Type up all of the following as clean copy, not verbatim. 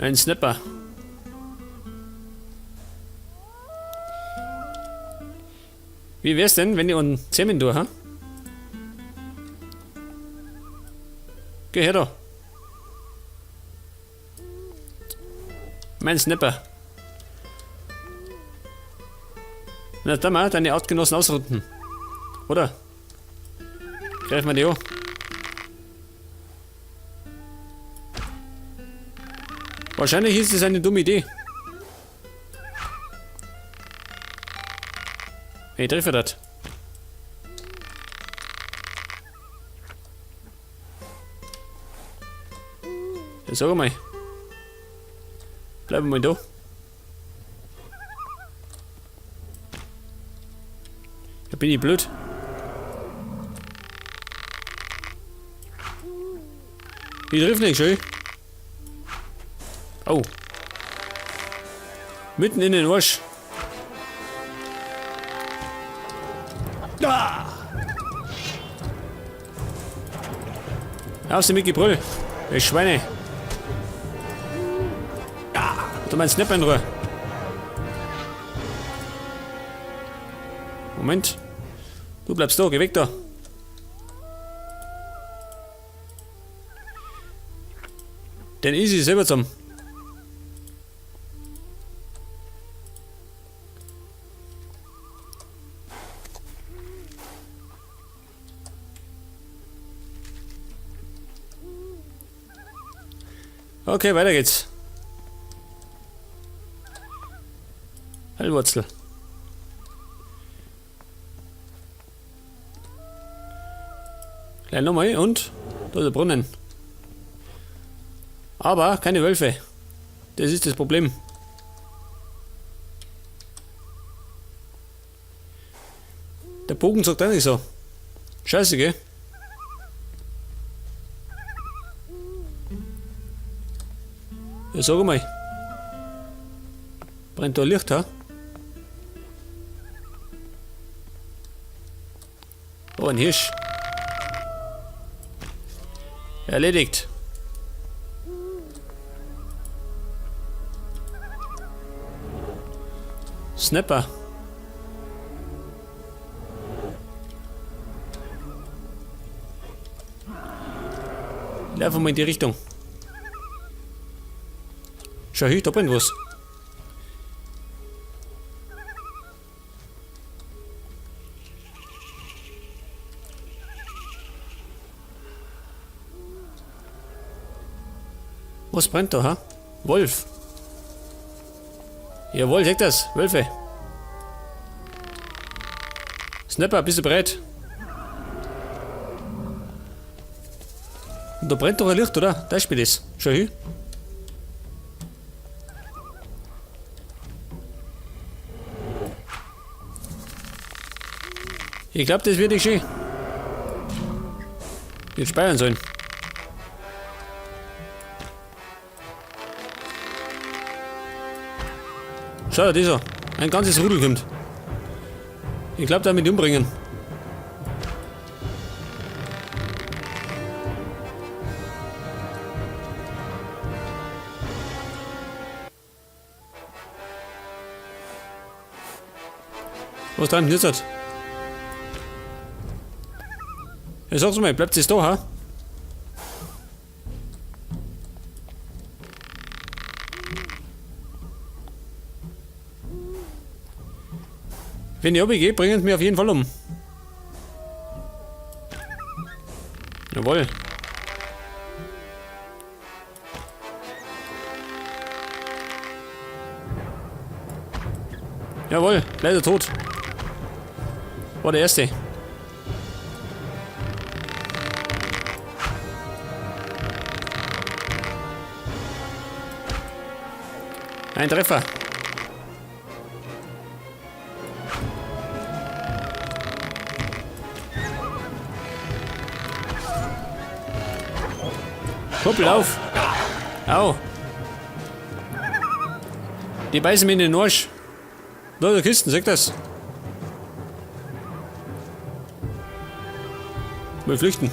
Ein Snapper. Wie wär's denn, wenn ihr einen Zähmen durch, ha? Geh her da. Mein Snapper. Na, dann mal deine Artgenossen ausrotten. Oder? Greif mal die an. Wahrscheinlich ist es eine dumme Idee. Ich treffe das. Ja, sag mal. Bleib mal da. Ja, bin ich blöd. Ich triff nicht, schön. Oh. Mitten in den Arsch. Ah! Aus dem Mickey-Brüll. Ihr Schweine. Ah! Du meinst Snapper in Ruhe. Moment. Du bleibst da, geh weg da. Den Easy selber zum. Okay, weiter geht's. Heilwurzel. Gleich nochmal und da ist der Brunnen. Aber keine Wölfe. Das ist das Problem. Der Bogen sagt auch nicht so. Scheiße, gell? Ja, sag mal. Brennt da Licht, ha? Oh, ein Hirsch. Erledigt. Snapper. Lauf mal in die Richtung. Schau hier, da brennt was. Was brennt da, ha? Wolf. Jawohl, seht das. Wölfe. Snapper, bist du bereit? Und da brennt doch ein Licht, oder? Da spielt es. Schau hier. Ich glaube, das wird nicht schön. Wir speichern sollen. Schau dir das an. Ein ganzes Rudel kommt. Ich glaube, damit umbringen. Was dran knistert? Ja, sag's mal, bleibt es da, ha? Wenn ich runtergehe, bringen sie mich auf jeden Fall um. Jawohl. Jawohl, leider tot. War der erste. Ein Treffer. Kuppel auf! Au! Die beißen mir in den Arsch. Da der Kisten, sag das. Wir flüchten.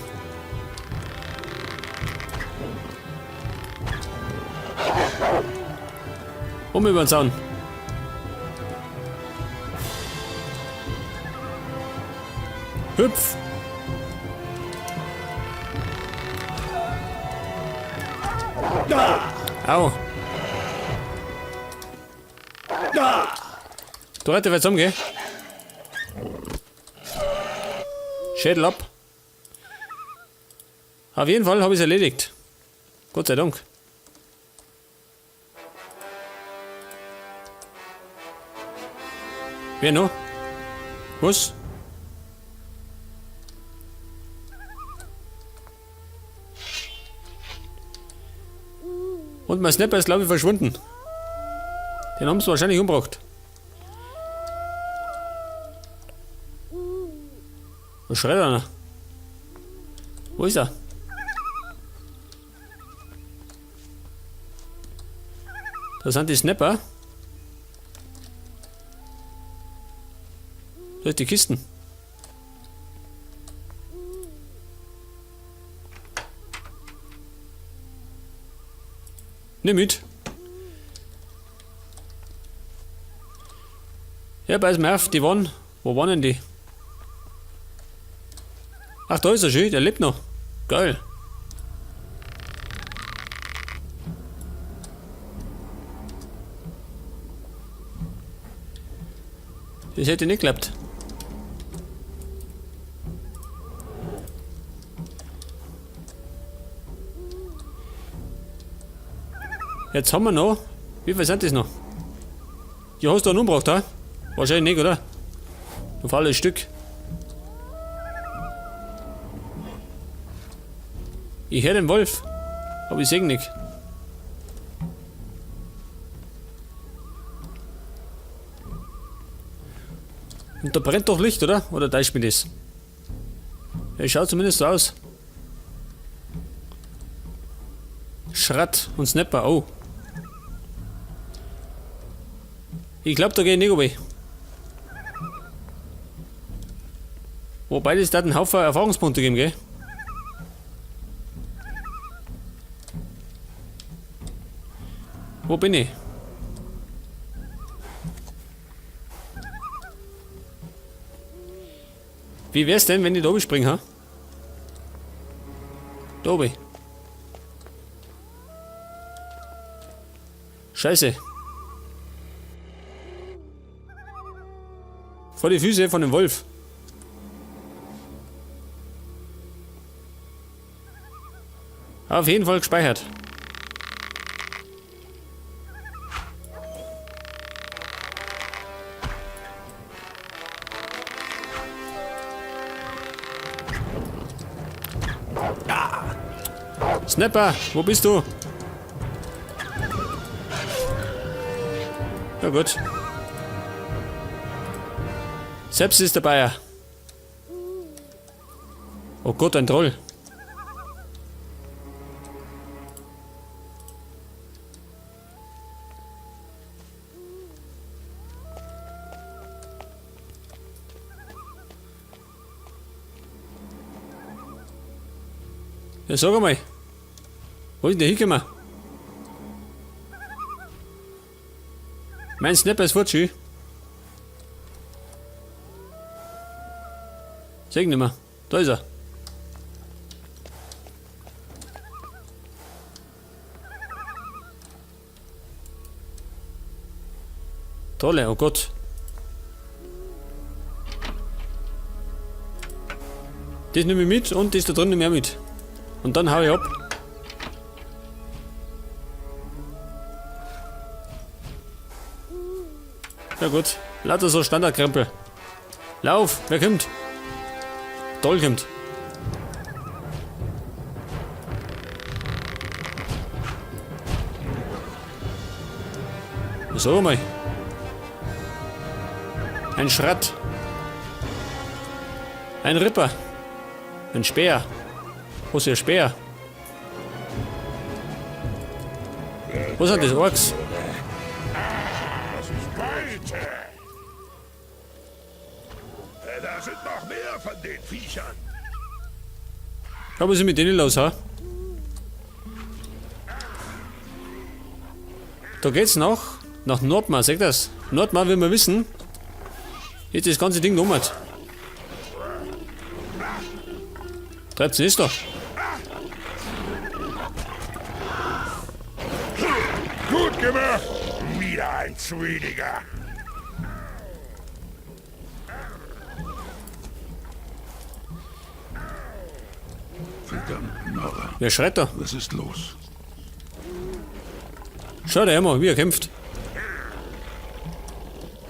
Über den Zaun. Hüpf. Au. Du rette jetzt umgehen. Schädel ab. Auf jeden Fall habe ich es erledigt. Gott sei Dank. Wer noch? Was? Und mein Snapper ist, glaube ich, verschwunden. Den haben sie wahrscheinlich umgebracht. Was schreit einer? Wo ist er? Da sind die Snapper. Da ist die Kisten. Nimm mit. Ja, beiß mir auf, die waren. Wo waren denn die? Ach, da ist er schön, der lebt noch. Geil. Das hätte nicht geklappt. Jetzt haben wir noch. Wie viel sind das noch? Ja, hast du einen umgebracht, ha? Wahrscheinlich nicht, oder? Auf alles Stück. Ich höre den Wolf. Aber ich sehe ihn nicht. Und da brennt doch Licht, oder? Oder täuscht mir das? Ja, schaut zumindest so aus. Schratt und Snapper, oh. Ich glaube, da gehe ich nicht runter. Wobei das da einen Haufen Erfahrungspunkte geben, gell? Wo bin ich? Wie wär's denn, wenn ich da oben springe, ha? Da oben. Scheiße. Vor die Füße von dem Wolf. Auf jeden Fall gespeichert. Snapper, wo bist du? Ja gut. Selbst ist dabei. Oh Gott, ein Troll. Ja, sag einmal. Wo ist denn der hingekommen? Mein Snapper ist futsch. Sag nicht mehr. Da ist er. Tolle, oh Gott. Das nehme ich mit und das da drin nehme ich auch mit. Und dann hau ich ab. Ja gut, lauter so Standardkrempel. Lauf, wer kommt? Toll kommt. So mal. Ein Schratt. Ein Ripper. Ein Speer. Wo ist der Speer? Wo sind das Orks? Da sind noch mehr von den Viechern. Was ist mit denen los, ha? Da geht's nach Nach Nordmar, seht das? Nordmar will man wissen. Jetzt das ganze Ding um hat. Treibt's nicht doch. Gut gemacht! Wieder ein Zwieliger. Verdammt, Nora. Wer schreit da? Was ist los? Schau da mal, wie er kämpft.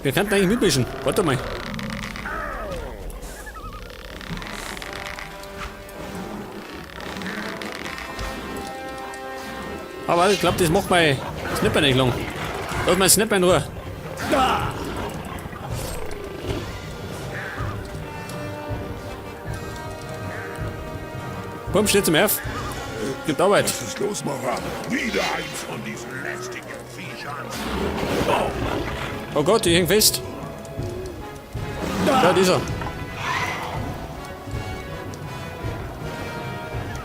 Wir könnten eigentlich mitmischen. Warte mal. Aber ich glaube, das macht mein Snapper nicht lang. Lass mein Snapper in Ruhe. Komm, schnell zum Erf. Gibt Arbeit. Was ist los, Mora? Wieder eins von diesen lästigen Viechern. Oh Gott, ich häng fest. Da, dieser.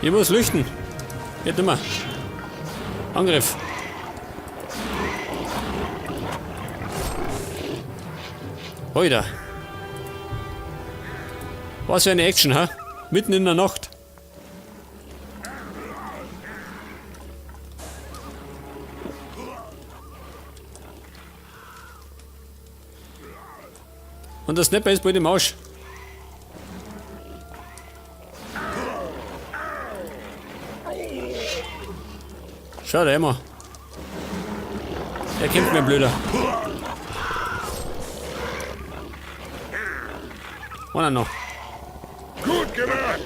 Ich muss lüchten. Geht nimmer. Angriff. Heute. Was für eine Action, ha? Mitten in der Nacht. Und der Snapper ist bald im Arsch. Schau da immer. Der kämpft mir blöder. Einer noch. Gut gemacht!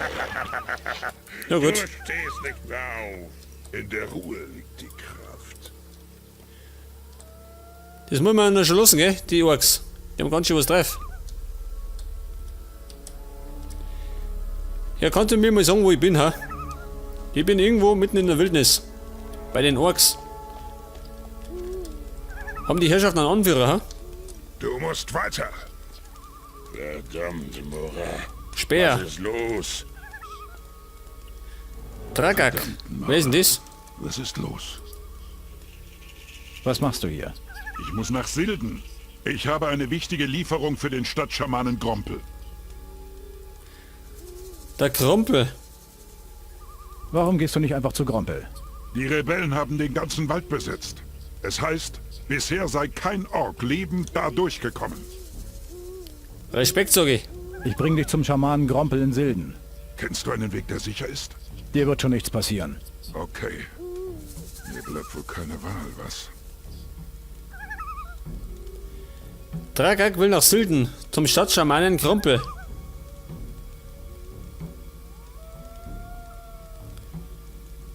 Ja Du gut. stehst nicht mehr auf. In der Ruhe liegt die Kraft. Das muss man noch schon lassen, gell? Die Orks. Die haben ganz schön was drauf. Ja, kannst du mir mal sagen, wo ich bin, ha? Ich bin irgendwo mitten in der Wildnis. Bei den Orks. Haben die Herrschaften einen Anführer, ha? Du musst weiter. Verdammt, Mora. Speer. Was ist los? Dragak. Wer ist denn das? Was ist los? Was machst du hier? Ich muss nach Silden. Ich habe eine wichtige Lieferung für den Stadtschamanen Grompel. Der Krompel. Warum gehst du nicht einfach zu Grompel? Die Rebellen haben den ganzen Wald besetzt. Es heißt, bisher sei kein Ork lebend da durchgekommen. Respekt, sag ich. Ich bring dich zum Schamanen Grompel in Silden. Kennst du einen Weg, der sicher ist? Dir wird schon nichts passieren. Okay. Mir bleibt wohl keine Wahl, was? Dragak will nach Silden. Zum Stadtschamanen Krompel.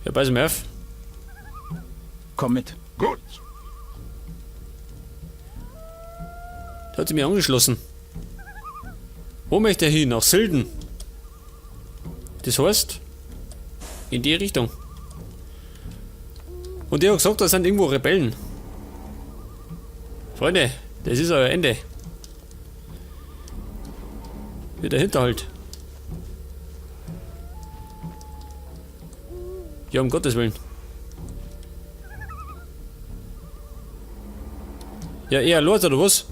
Ja, pass mir auf. Komm mit. Gut. Da hat sie mir angeschlossen. Wo möchte er hin? Nach Silden. Das heißt, in die Richtung. Und der hat gesagt, da sind irgendwo Rebellen. Freunde, das ist euer Ende. Wieder Hinterhalt. Ja, um Gottes Willen. Ja, eher los, oder was?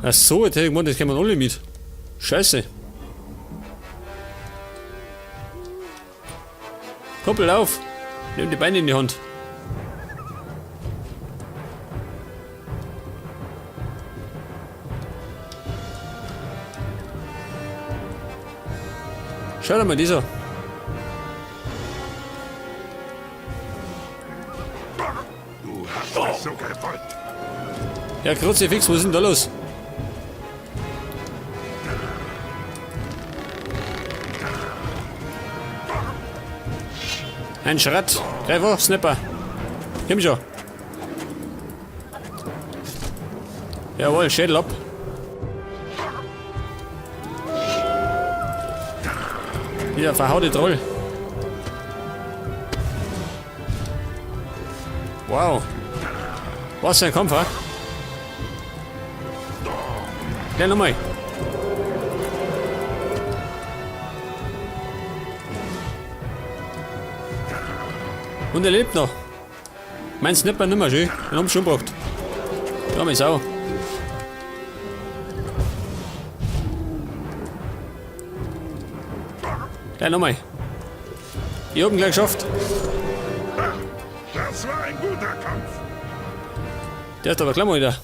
Ach so, jetzt hätte ich gemeint, das kommen alle mit. Scheiße. Koppel auf. Nimm die Beine in die Hand. Schau dir mal dieser. Du hast es so gewollt. Ja, Kruzifix, was ist denn da los? Ein Schratt. Greif auf, Snapper. Komm schon. Jawohl, Schädel ab. Wieder verhaute Troll. Wow. Was für ein Kampf, ha? Gleich nochmal. Und er lebt noch. Meinst du nicht mehr nimmer schön? Den haben sie schon gebracht. Da ist auch. Gleich nochmal. Hier oben gleich geschafft. Das war ein guter Kampf. Der ist aber gleich mal wieder.